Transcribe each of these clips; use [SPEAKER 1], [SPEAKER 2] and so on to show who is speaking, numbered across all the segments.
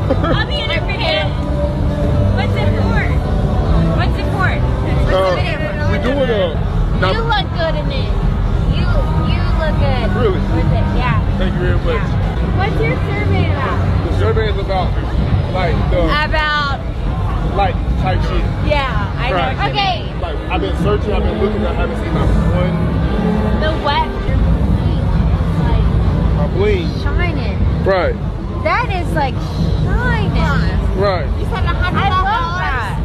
[SPEAKER 1] I'll be in her video. What's it for? What's it for? What's the video for?
[SPEAKER 2] We're doing
[SPEAKER 1] You look good in it. You look good.
[SPEAKER 2] Really?
[SPEAKER 1] With it, yeah.
[SPEAKER 2] Thank you very much.
[SPEAKER 1] Yeah. What's your survey about?
[SPEAKER 2] The survey is about like
[SPEAKER 1] About.
[SPEAKER 2] like type shit.
[SPEAKER 1] Yeah, I know.
[SPEAKER 2] Right.
[SPEAKER 1] Okay.
[SPEAKER 2] Like I've been searching, I've been looking, I haven't seen not one.
[SPEAKER 1] The wet, your bleach, like
[SPEAKER 2] My bling.
[SPEAKER 1] shining.
[SPEAKER 2] Right.
[SPEAKER 1] That is like shining.
[SPEAKER 2] Right.
[SPEAKER 1] You said $100. I love that.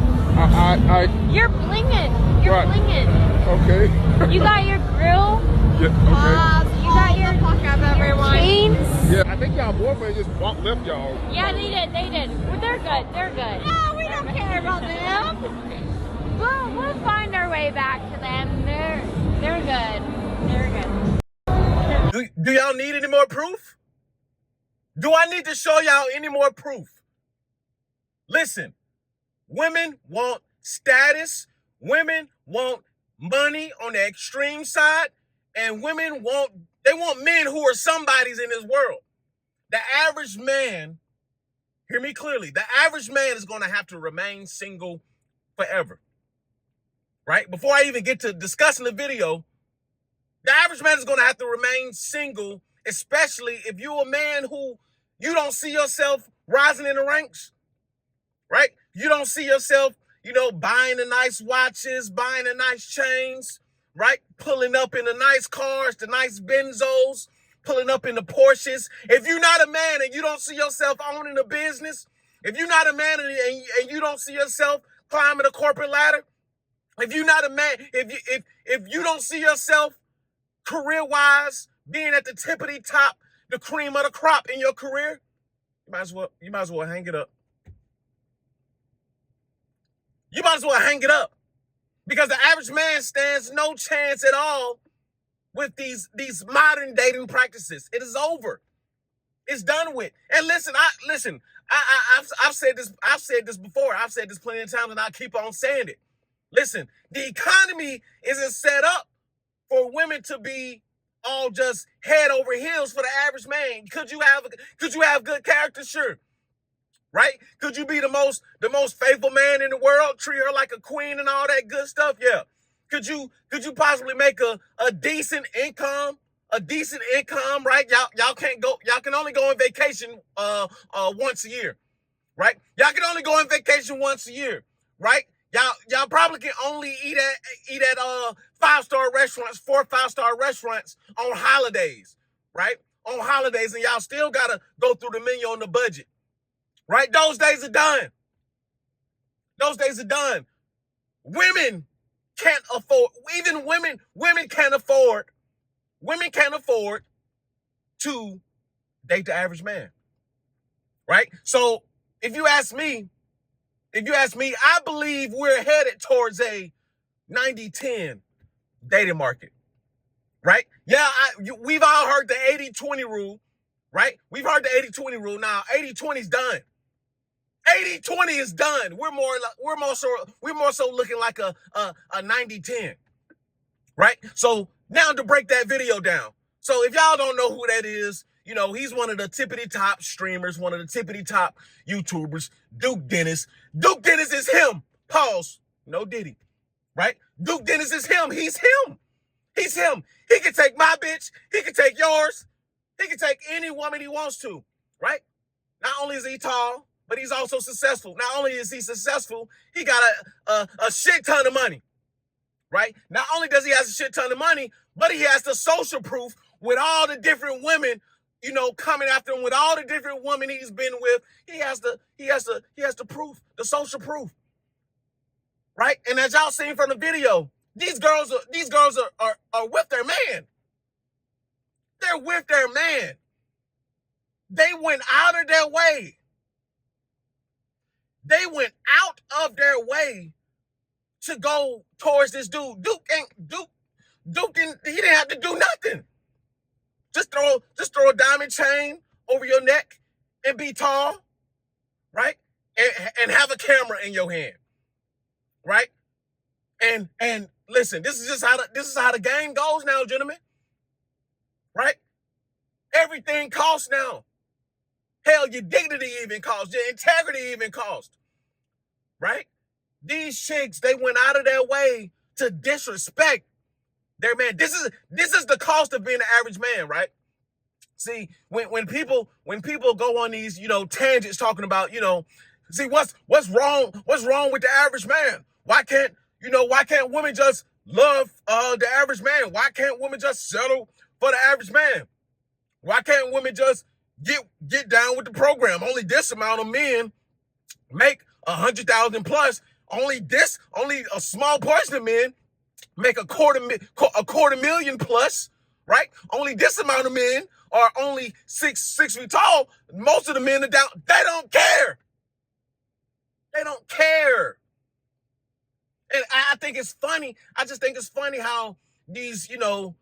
[SPEAKER 2] I
[SPEAKER 1] You're blinging. You're
[SPEAKER 2] Right.
[SPEAKER 1] blinging.
[SPEAKER 2] okay.
[SPEAKER 1] You got your grill.
[SPEAKER 2] Yeah, okay.
[SPEAKER 1] You got your chains.
[SPEAKER 2] Yeah, I think y'all boyfriend just left y'all.
[SPEAKER 1] Yeah, they did. They did. Well, they're good. They're good. No, we don't care about them. We'll find our way back to them. They're good. They're good.
[SPEAKER 3] Do y'all need any more proof? Do I need to show y'all any more proof? Listen, women want status, women want money on the extreme side, and women want men who are somebodies in this world. The average man, hear me clearly, the average man is going to have to remain single forever. Right? Before I even get to discussing the video, the average man is going to have to remain single, especially if you're a man who you don't see yourself rising in the ranks, right? You don't see yourself, buying the nice watches, buying the nice chains, right? Pulling up in the nice cars, the nice Benzos, pulling up in the Porsches. If you're not a man and you don't see yourself owning a business, if you're not a man and you don't see yourself climbing a corporate ladder, if you're not a man, if you don't see yourself career-wise being at the tippity top, the cream of the crop in your career, you might as well hang it up. You might as well hang it up. Because the average man stands no chance at all with these modern dating practices. It is over. It's done with. And listen, I've said this before. I've said this plenty of times, and I'll keep on saying it. Listen, the economy isn't set up for women to be all just head over heels for the average man. Could you have good character? Sure. Right? Could you be the most faithful man in the world? Treat her like a queen and all that good stuff? Yeah. Could you possibly make a decent income? Right? Y'all can only go on vacation once a year. Right? Y'all can only go on vacation once a year. Right? Y'all probably can only eat at 5-star restaurants, 4 5-star restaurants on holidays, right? On holidays, and y'all still gotta go through the menu on the budget. Right? Those days are done. Women can't afford, even women can't afford to date the average man. Right? So if you ask me, I believe we're headed towards a 90-10 dating market. Right? Yeah, we've all heard the 80-20 rule, right? We've heard the 80-20 rule. Now, 80-20 is done. 80-20 is done. We're more so looking like a 90-10. Right? So now to break that video down. So if y'all don't know who that is, he's one of the tippity top streamers, one of the tippity top YouTubers, Duke Dennis. Duke Dennis is him. Pause. No Diddy. Right? Duke Dennis is him. He's him. He's him. He can take my bitch. He can take yours. He can take any woman he wants to. Right? Not only is he tall, but he's also successful. Not only is he successful, he got a shit ton of money. Right? Not only does he have a shit ton of money, but he has the social proof with all the different women, coming after him, with all the different women he's been with. He has the proof, the social proof. Right? And as y'all seen from the video, these girls are with their man. They're with their man. They went out of their way. They went out of their way to go towards this dude. Duke didn't have to do nothing. Just throw a diamond chain over your neck and be tall, right? And have a camera in your hand, right? And listen, this is how the game goes now, gentlemen. Right? Everything costs now. Hell, your dignity even cost, your integrity even cost, right? These chicks, they went out of their way to disrespect their man. This is the cost of being an average man, right? See, when people go on these, tangents talking about, see what's wrong with the average man? Why can't women just love the average man? Why can't women just settle for the average man? Why can't women just get down with the program? Only this amount of men make 100,000 plus. Only a small portion of men make a quarter million plus, right? Only this amount of men are only 6 feet tall. Most of the men are down. They don't care. They don't care. And I think it's funny. I just think it's funny how these YouTube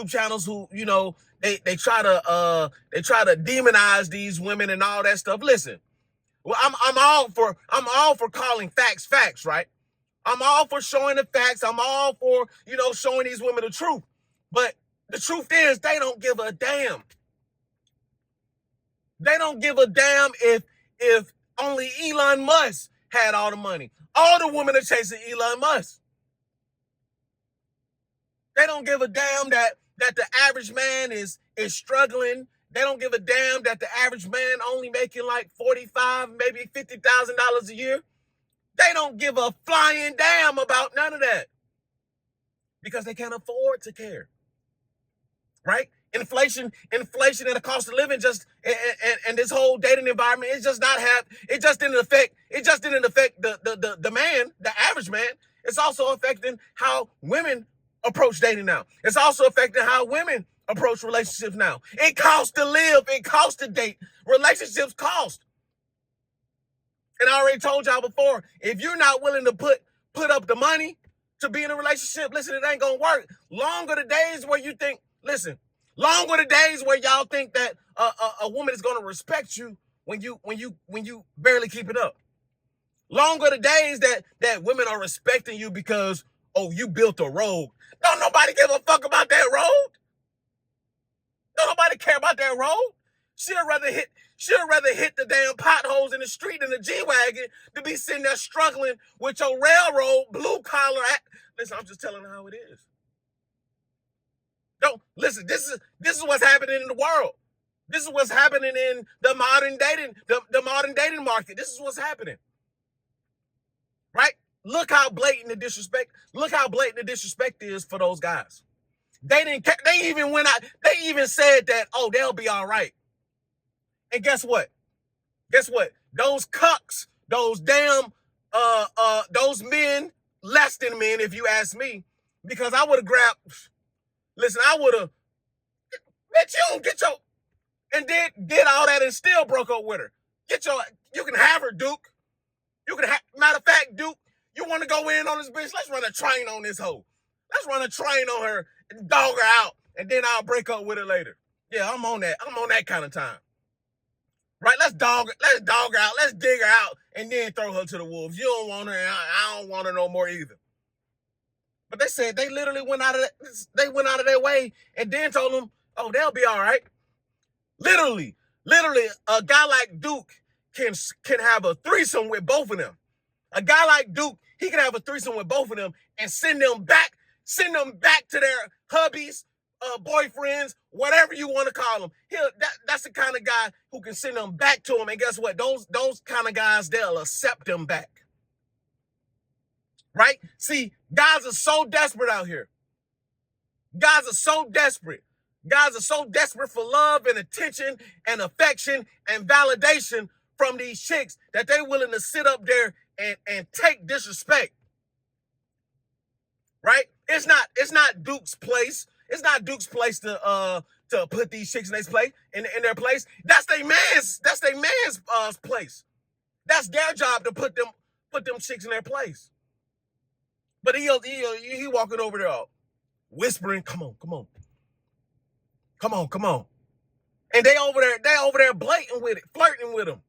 [SPEAKER 3] channels who, they try to demonize these women and all that stuff. Listen, well, I'm all for calling facts, right? I'm all for showing the facts. I'm all for, showing these women the truth. But the truth is they don't give a damn. They don't give a damn if only Elon Musk had all the money. All the women are chasing Elon Musk. They don't give a damn that the average man is struggling. They don't give a damn that the average man only making like $45,000, maybe $50,000 a year. They don't give a flying damn about none of that because they can't afford to care, right? Inflation and the cost of living and this whole dating environment, it just didn't affect the man, the average man. It's also affecting how women approach dating now. It's also affecting how women approach relationships now. It costs to live. It costs to date. Relationships cost. And I already told y'all before, if you're not willing to put up the money to be in a relationship, listen, it ain't gonna work. Longer the days where y'all think that a woman is gonna respect you when you barely keep it up. Longer the days that women are respecting you because, oh, you built a road. Don't nobody give a fuck about that road. Don't nobody care about that road. She'd rather hit the damn potholes in the street in the G-Wagon to be sitting there struggling with your railroad blue collar. Listen, I'm just telling her how it is. Don't listen. This is what's happening in the world. This is what's happening in the modern dating market. This is what's happening. Right? Look how blatant the disrespect is for those guys. They didn't care. They even said that, oh, they'll be all right. And guess what? Those cucks, those damn those men, less than men, if you ask me, because I would have grabbed, listen, I would have, bitch, you don't get your, and did all that and still broke up with her. You can have her, Duke. Matter of fact, Duke, you want to go in on this bitch? Let's run a train on this hoe. Let's run a train on her and dog her out, and then I'll break up with her later. Yeah, I'm on that. I'm on that kind of time. Right? Let's dog her out. Let's dig her out and then throw her to the wolves. You don't want her. I don't want her no more either. But they said they literally went out of their way and then told them, oh, they'll be all right. Literally, a guy like Duke can have a threesome with both of them. A guy like Duke, he can have a threesome with both of them and send them back to their hubbies, boyfriends, whatever you want to call them. That's the kind of guy who can send them back to him. And guess what? Those kind of guys, they'll accept them back. Right? See, guys are so desperate out here. Guys are so desperate. Guys are so desperate for love and attention and affection and validation from these chicks that they're willing to sit up there and take disrespect. Right? It's not Duke's place. It's not Duke's place to put these chicks in their place. That's their man's place. That's their job to put them chicks in their place. But he walking over there whispering, come on. And they over there blatant with it, flirting with him,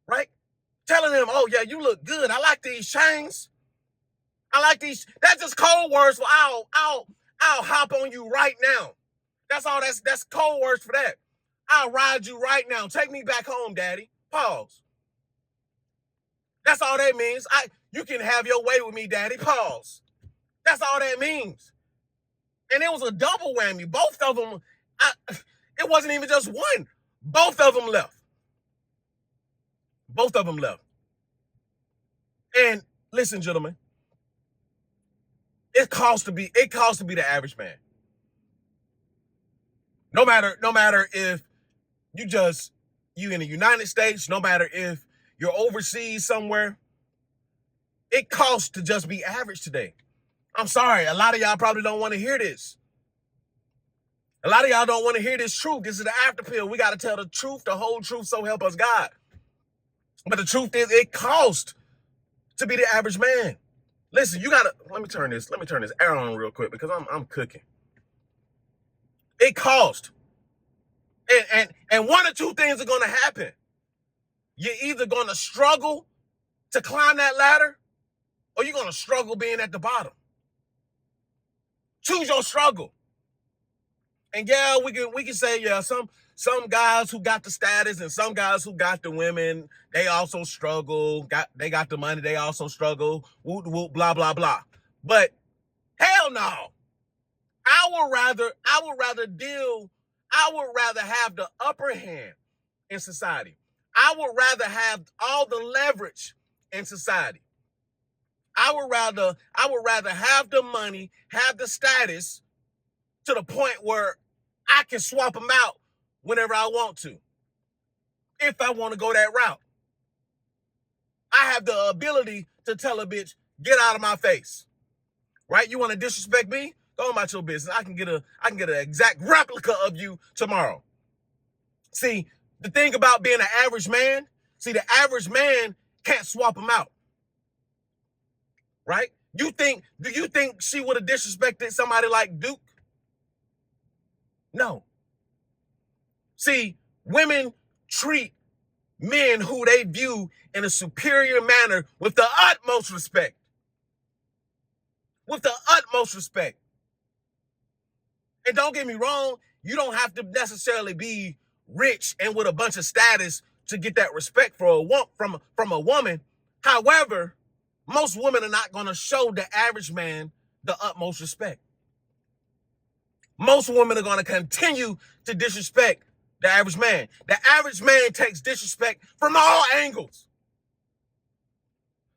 [SPEAKER 3] right? Telling him, oh yeah, you look good. I like these chains. I like these. That's just code words for I'll hop on you right now. That's all. That's code words for that. I'll ride you right now. Take me back home, daddy. Pause. That's all that means. You can have your way with me, daddy. Pause. That's all that means. And it was a double whammy. Both of them, it wasn't even just one. Both of them left. Both of them left. And listen, gentlemen, it costs to be the average man. No matter if you in the United States, no matter if you're overseas somewhere, it costs to just be average today. I'm sorry, a lot of y'all probably don't want to hear this. A lot of y'all don't want to hear this truth. This is the after pill. We got to tell the truth, the whole truth, so help us God. But the truth is, it costs to be the average man. Listen, you gotta, let me turn this air on real quick because I'm cooking. It costs. And one or two things are gonna happen. You're either gonna struggle to climb that ladder, or you're gonna struggle being at the bottom. Choose your struggle. And yeah, we can say, yeah, some guys who got the status and some guys who got the women, they also struggle. They got the money, they also struggle. Whoop, whoop, blah, blah, blah. But hell no. I would rather have the upper hand in society. I would rather have all the leverage in society. I would rather have the money, have the status to the point where I can swap them out whenever I want to. If I want to go that route. I have the ability to tell a bitch, get out of my face. Right? You want to disrespect me? Go about your business. I can get an exact replica of you tomorrow. See, the thing about being an average man, the average man can't swap him out. Right? Do you think she would have disrespected somebody like Duke? No. See, women treat men who they view in a superior manner with the utmost respect. With the utmost respect. And don't get me wrong, you don't have to necessarily be rich and with a bunch of status to get that respect from a woman. However, most women are not going to show the average man the utmost respect. Most women are going to continue to disrespect the average man. The average man takes disrespect from all angles.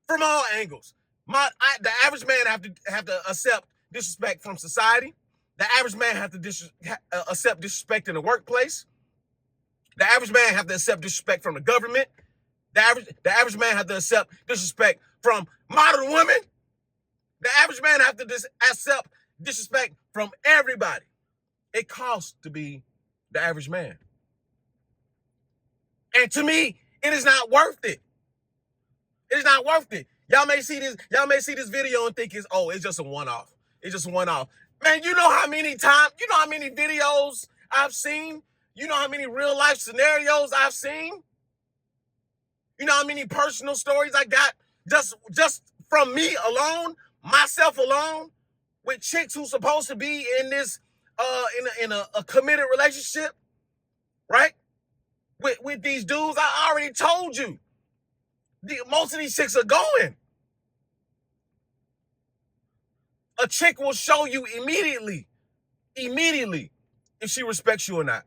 [SPEAKER 3] From all angles. The average man have to accept disrespect from society. The average man have to accept disrespect in the workplace. The average man have to accept disrespect from the government. The average man have to accept disrespect from modern women. The average man have to accept disrespect from everybody. It costs to be the average man. And to me, it is not worth it. It is not worth it. Y'all may see this video and think it's just a one-off. It's just a one-off. Man, you know how many videos I've seen? You know how many real life scenarios I've seen? You know how many personal stories I got just from me alone, myself alone, with chicks who's supposed to be in this in a committed relationship, right? With these dudes, I already told you. Most of these chicks are going. A chick will show you immediately, if she respects you or not.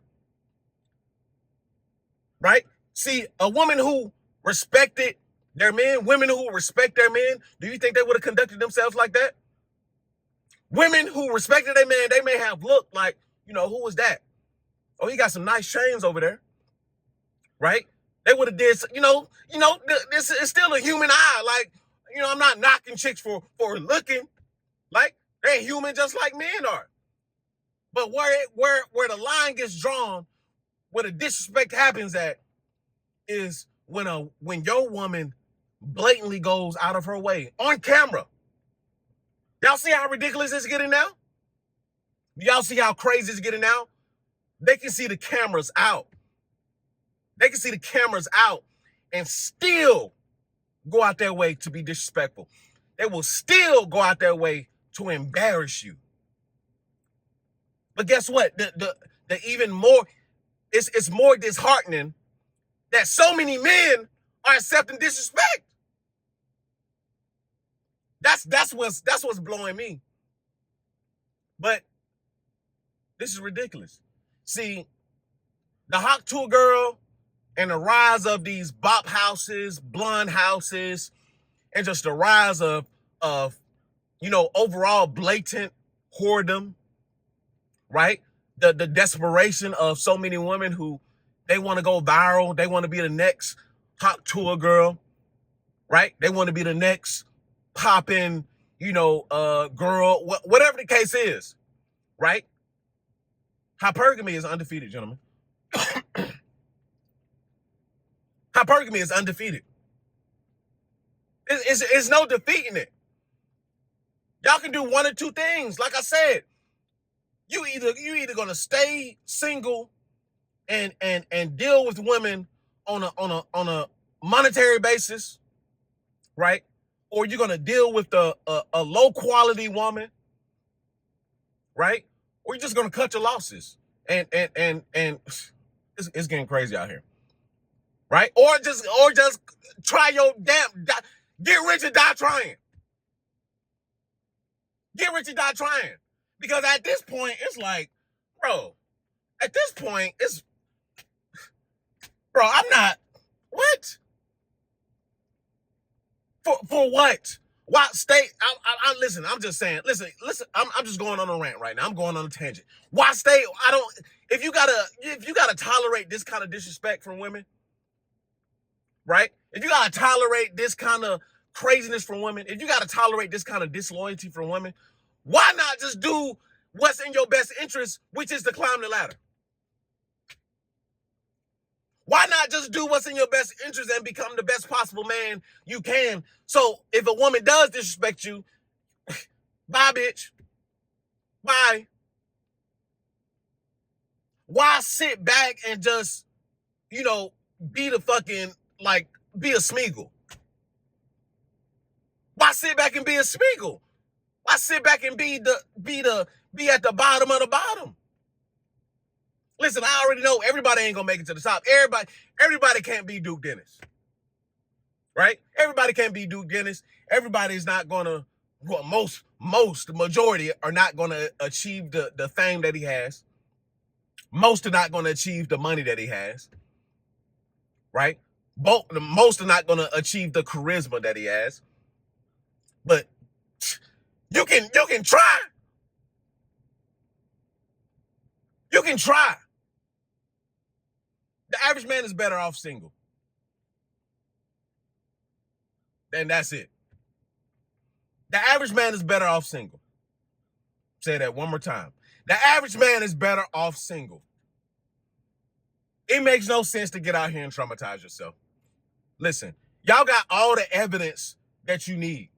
[SPEAKER 3] Right? See, a woman who respected their men, women who respect their men, do you think they would have conducted themselves like that? Women who respected their man, they may have looked like, who was that? Oh, he got some nice chains over there. Right? They would have did, this is still a human eye. Like, I'm not knocking chicks for looking. Like, they're human just like men are. But where the line gets drawn, where the disrespect happens at, is when your woman blatantly goes out of her way on camera. Y'all see how ridiculous it's getting now? Y'all see how crazy it's getting now? They can see the cameras out. They can see the cameras out and still go out their way to be disrespectful. They will still go out their way to embarrass you. But guess what? The even more, it's more disheartening that so many men are accepting disrespect. That's what's blowing me. But this is ridiculous. See, the Hawk Tour girl and the rise of these bop houses, blonde houses, and just the rise of overall blatant whoredom, right? The desperation of so many women who they want to go viral. They want to be the next Hawk Tour girl, right? They want to be the next popping, girl, whatever the case is, right? Hypergamy is undefeated, gentlemen. Hypergamy is undefeated. It's no defeating it. Y'all can do one or two things. Like I said, you either gonna stay single and deal with women on a monetary basis, right? Or you're gonna deal with a low quality woman, right? Or you're just gonna cut your losses and it's getting crazy out here, right? Or just try your get rich and die trying. Get rich and die trying. Because at this point, it's like, bro, I'm not, what? For what? Why stay? I listen. I'm just saying. Listen. I'm just going on a rant right now. I'm going on a tangent. Why stay? If you gotta tolerate this kind of disrespect from women, right? If you gotta tolerate this kind of craziness from women, if you gotta tolerate this kind of disloyalty from women, why not just do what's in your best interest, which is to climb the ladder? Why not just do what's in your best interest and become the best possible man you can? So if a woman does disrespect you, bye, bitch. Bye. Why sit back and just, be a Smeagol? Why sit back and be a Smeagol? Why sit back and be at the bottom of the bottom? Listen, I already know everybody ain't gonna make it to the top. Everybody can't be Duke Dennis, right? Everybody can't be Duke Dennis. Everybody's not gonna. Well, the majority are not gonna achieve the fame that he has. Most are not gonna achieve the money that he has, right? Most are not gonna achieve the charisma that he has. But you can try. You can try. The average man is better off single. And that's it. The average man is better off single. Say that one more time. The average man is better off single. It makes no sense to get out here and traumatize yourself. Listen, y'all got all the evidence that you need.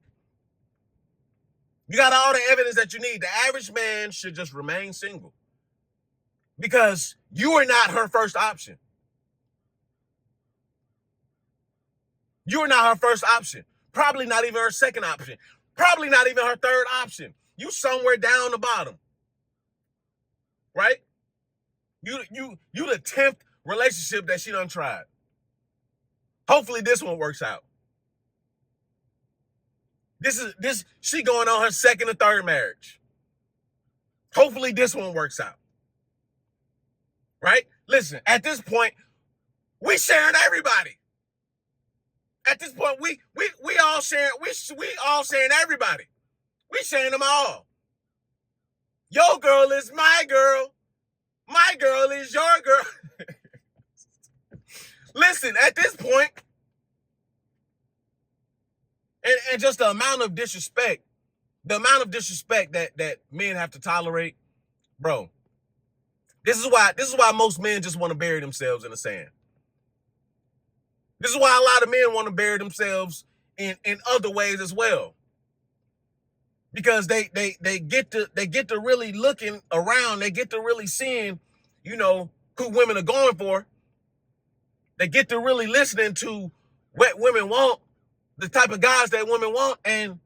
[SPEAKER 3] You got all the evidence that you need. The average man should just remain single. Because you are not her first option. You are not her first option. Probably not even her second option. Probably not even her third option. You somewhere down the bottom. Right? You the 10th relationship that she done tried. Hopefully this one works out. She going on her second or third marriage. Hopefully this one works out. Right? Listen, at this point, we sharing everybody. At this point, we all sharing, we all sharing everybody. We sharing them all. Your girl is my girl. My girl is your girl. Listen, at this point, and just the amount of disrespect that men have to tolerate, bro. This is why most men just want to bury themselves in the sand. This is why a lot of men want to bury themselves in other ways as well. Because they get to really looking around, they get to really seeing, who women are going for. They get to really listening to what women want, the type of guys that women want, and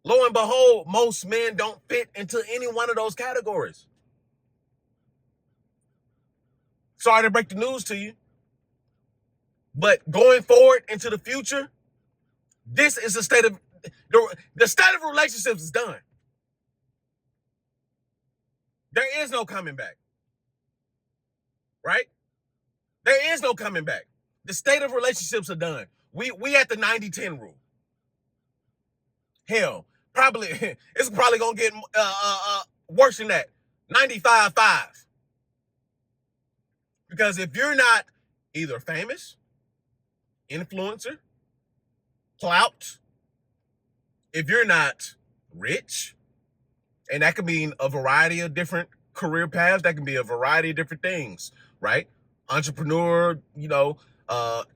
[SPEAKER 3] lo and behold, most men don't fit into any one of those categories. sorry to break the news to you, but going forward into the future, this is the state of relationships is done. There is no coming back. Right? There is no coming back. The state of relationships are done. We at the 90-10 rule. Hell, probably it's probably gonna get worse than that. 95-5. Because if you're not either famous, influencer, clout, if you're not rich, and that could mean a variety of different career paths, that can be a variety of different things, right? Entrepreneur,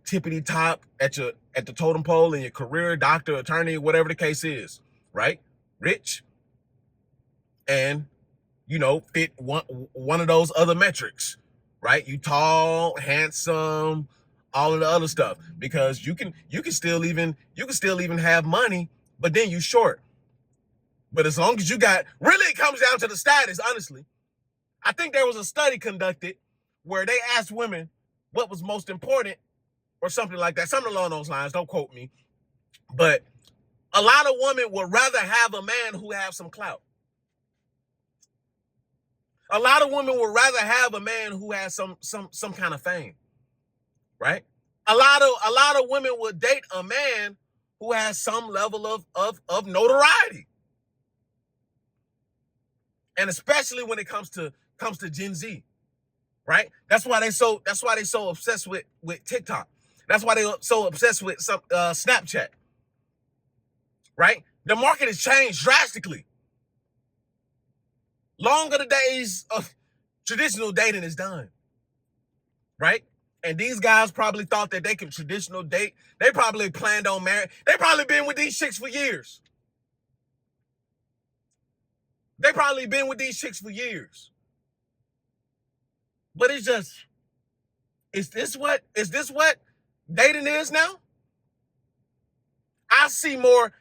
[SPEAKER 3] tippity top at the totem pole in your career, doctor, attorney, whatever the case is, right? Rich, and fit one of those other metrics, right? You tall, handsome, all of the other stuff, because you can still even have money, but then you short. But as long as you got, really it comes down to the status, honestly. I think there was a study conducted where they asked women what was most important or something like that, something along those lines, don't quote me. But a lot of women would rather have a man who has some clout. A lot of women would rather have a man who has some kind of fame, right? A lot of women would date a man who has some level of notoriety. And especially when it comes to Gen Z, right? That's why they so obsessed with TikTok. That's why they're so obsessed with Snapchat, right? The market has changed drastically. Long of the days of traditional dating is done, right? And these guys probably thought that they could traditional date. They probably planned on marriage. They probably been with these chicks for years. They probably been with these chicks for years. But it's just, is this what dating is now? I see more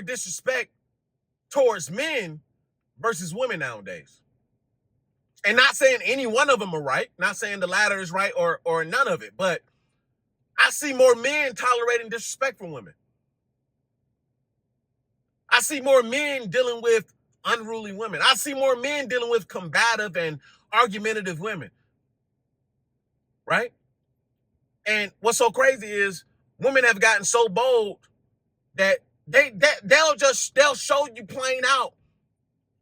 [SPEAKER 3] disrespect towards men versus women nowadays. And not saying any one of them are right, not saying the latter is right or none of it, but I see more men tolerating disrespect from women. I see more men dealing with unruly women. I see more men dealing with combative and argumentative women, right? And what's so crazy is women have gotten so bold that they'll show you plain out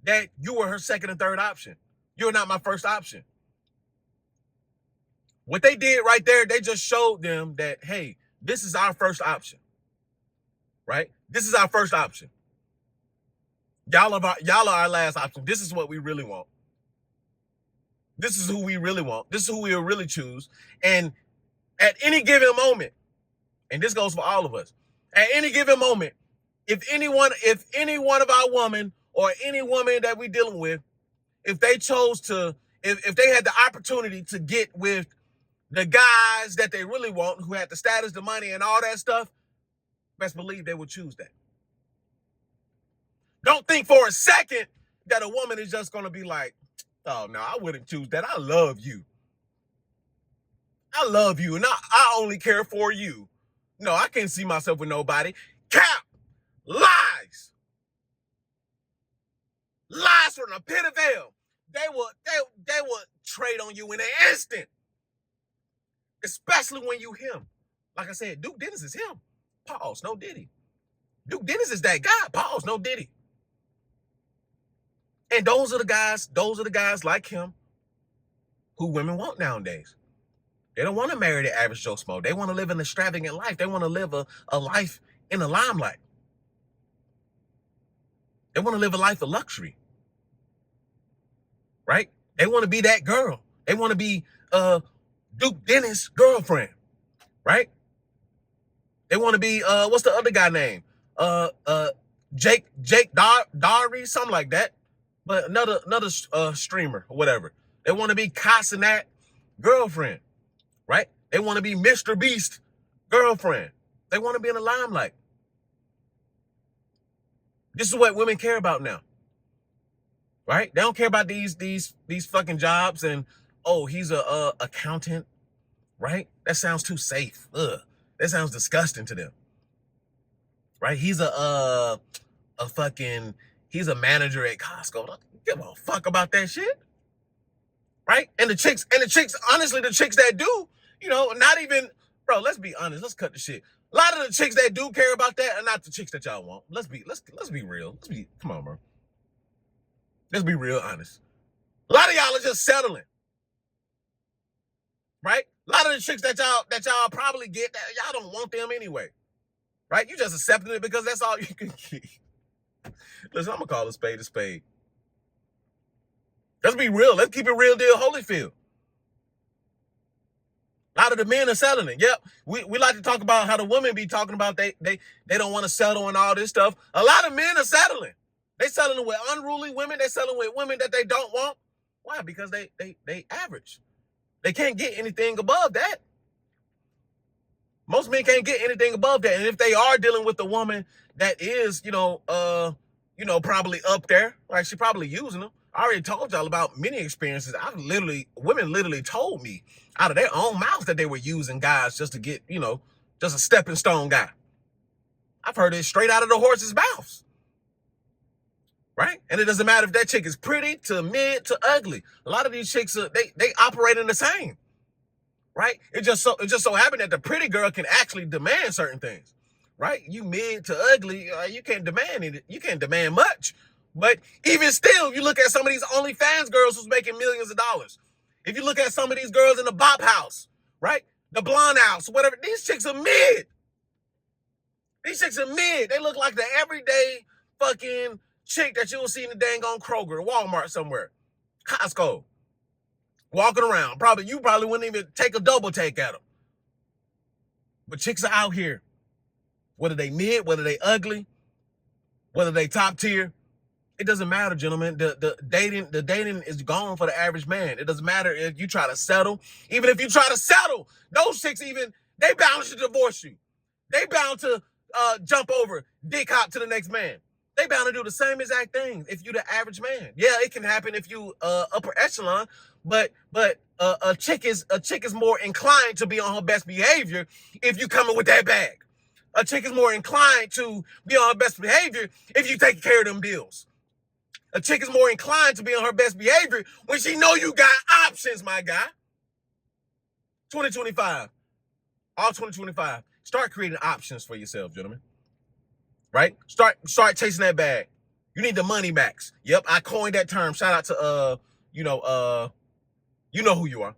[SPEAKER 3] that you were her second and third option. You're not my first option. What they did right there, they just showed them that, hey, this is our first option, right? This is our first option. Y'all are our last option. This is what we really want. This is who we really want. This is who we'll really choose. And at any given moment, and this goes for all of us, at any given moment, if any one of our women or any woman that we're dealing with, if they chose to, if they had the opportunity to get with the guys that they really want, who had the status, the money, and all that stuff, best believe they would choose that. Don't think for a second that a woman is just going to be like, oh, no, I wouldn't choose that. I love you. I love you, and I only care for you. No, I can't see myself with nobody. Cap. Lies. Lies from the pit of hell. They will trade on you in an instant. Especially when you him. Like I said, Duke Dennis is him. Pause, no Diddy. Duke Dennis is that guy. Pause, no Diddy. And those are the guys like him who women want nowadays. They don't want to marry the average Joe Schmo. They want to live an extravagant life. They want to live a life in the limelight. They want to live a life of luxury. Right? They want to be that girl. They want to be Duke Dennis' girlfriend. Right? They want to be what's the other guy name? Jake Dari, something like that. But another streamer or whatever. They want to be Casanat girlfriend, right? They want to be Mr. Beast girlfriend. They want to be in the limelight. This is what women care about now, right? They don't care about these fucking jobs and oh, he's a accountant, right? That sounds too safe. Ugh, that sounds disgusting to them, right? He's a manager at Costco. Don't give a fuck about that shit, right? And the chicks, honestly, the chicks that do, not even, bro. Let's be honest. Let's cut the shit. A lot of the chicks that do care about that are not the chicks that y'all want. Let's be real. Come on, bro. Let's be real honest. A lot of y'all are just settling, right? A lot of the chicks that y'all probably get, that y'all don't want them anyway, right? You just accepting it because that's all you can get. Listen, I'm gonna call a spade a spade. Let's be real. Let's keep it real deal, Holyfield. A lot of the men are settling. Yep. We like to talk about how the women be talking about they don't want to settle and all this stuff. A lot of men are settling. They settling with unruly women. They settling with women that they don't want. Why? Because they average. They can't get anything above that. Most men can't get anything above that. And if they are dealing with a woman that is, probably up there, like she probably using them. I already told y'all about many experiences. Women literally told me out of their own mouths that they were using guys just to get, just a stepping stone guy. I've heard it straight out of the horse's mouths. Right? And it doesn't matter if that chick is pretty to mid to ugly. A lot of these chicks, they operate in the same. Right? It just so happened that the pretty girl can actually demand certain things. Right? You mid to ugly, you can't demand it. You can't demand much. But even still, you look at some of these OnlyFans girls who's making millions of dollars. If you look at some of these girls in the Bop House, right? The Blonde House, whatever. These chicks are mid. These chicks are mid. They look like the everyday fucking chick that you will see in the dang on Kroger, Walmart somewhere, Costco, walking around. You probably wouldn't even take a double take at them. But chicks are out here, whether they mid, whether they ugly, whether they top tier. It doesn't matter, gentlemen. The dating is gone for the average man. It doesn't matter if you try to settle. Even if you try to settle, those chicks they bound to divorce you. They bound to jump over, dick hop to the next man. They bound to do the same exact thing if you the average man. Yeah, it can happen if you upper echelon, but a chick is more inclined to be on her best behavior if you coming with that bag. A chick is more inclined to be on her best behavior if you take care of them bills. A chick is more inclined to be on her best behavior when she know you got options, my guy. 2025. All 2025. Start creating options for yourself, gentlemen. Right? Start chasing that bag. You need the money max. Yep, I coined that term. Shout out to you know who you are.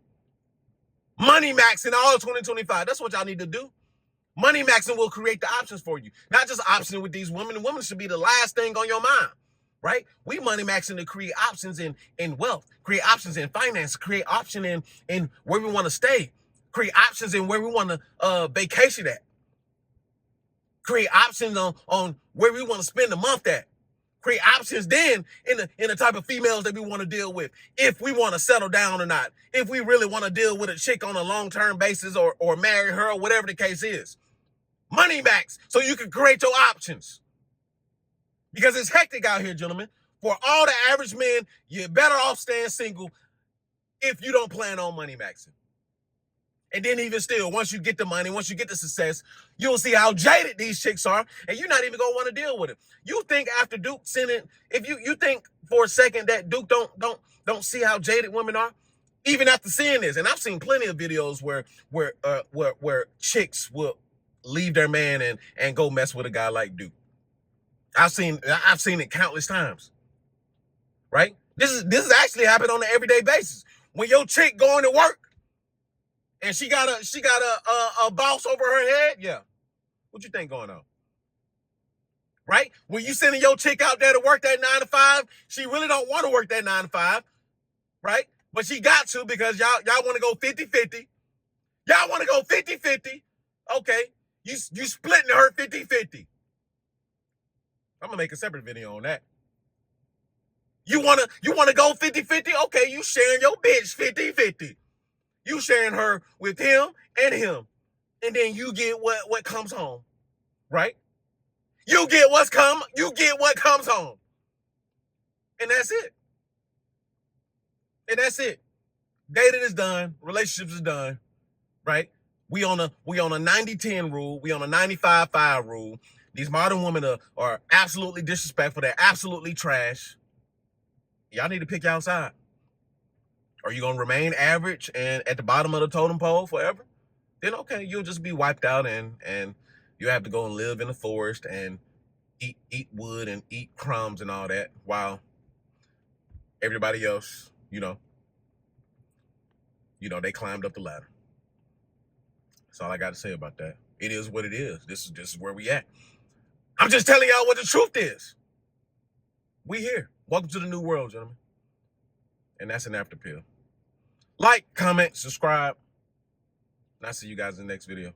[SPEAKER 3] Money max in all 2025. That's what y'all need to do. Money maxing will create the options for you. Not just options with these women. The women should be the last thing on your mind. Right? We money maxing to create options in wealth, create options in finance, create option in where we want to stay, create options in where we want to vacation at, create options on where we want to spend the month at, create options then in the type of females that we want to deal with, if we want to settle down or not, if we really want to deal with a chick on a long-term basis or marry her or whatever the case is. Money max, so you can create your options. Because it's hectic out here, gentlemen. For all the average men, you're better off staying single if you don't plan on money maxing. And then even still, once you get the money, once you get the success, you'll see how jaded these chicks are, and you're not even going to want to deal with it. You think after Duke sending, if you think for a second that Duke don't see how jaded women are, even after seeing this, and I've seen plenty of videos where chicks will leave their man and go mess with a guy like Duke. I've seen it countless times, right? This is actually happened on an everyday basis. When your chick going to work and she got a boss over her head, yeah. What you think going on? Right? When you sending your chick out there to work that 9 to 5, she really don't want to work that 9 to 5, right? But she got to because y'all want to go 50-50. Y'all want to go 50-50. Okay. You splitting her 50-50. I'm gonna make a separate video on that. You wanna go 50-50? Okay, you sharing your bitch 50-50. You sharing her with him, and then you get what comes home, right? You get what comes home, and that's it. Dating is done. Relationships is done. Right? We on a 90-10 rule. We on a 95-5 rule. These modern women are absolutely disrespectful. They're absolutely trash. Y'all need to pick your side. Are you gonna remain average and at the bottom of the totem pole forever? Then okay, you'll just be wiped out and you have to go and live in the forest and eat wood and eat crumbs and all that while everybody else, they climbed up the ladder. That's all I got to say about that. It is what it is. This is where we at. I'm just telling y'all what the truth is. We here. Welcome to the new world, gentlemen. And that's an after pill. Like, comment, subscribe. And I'll see you guys in the next video.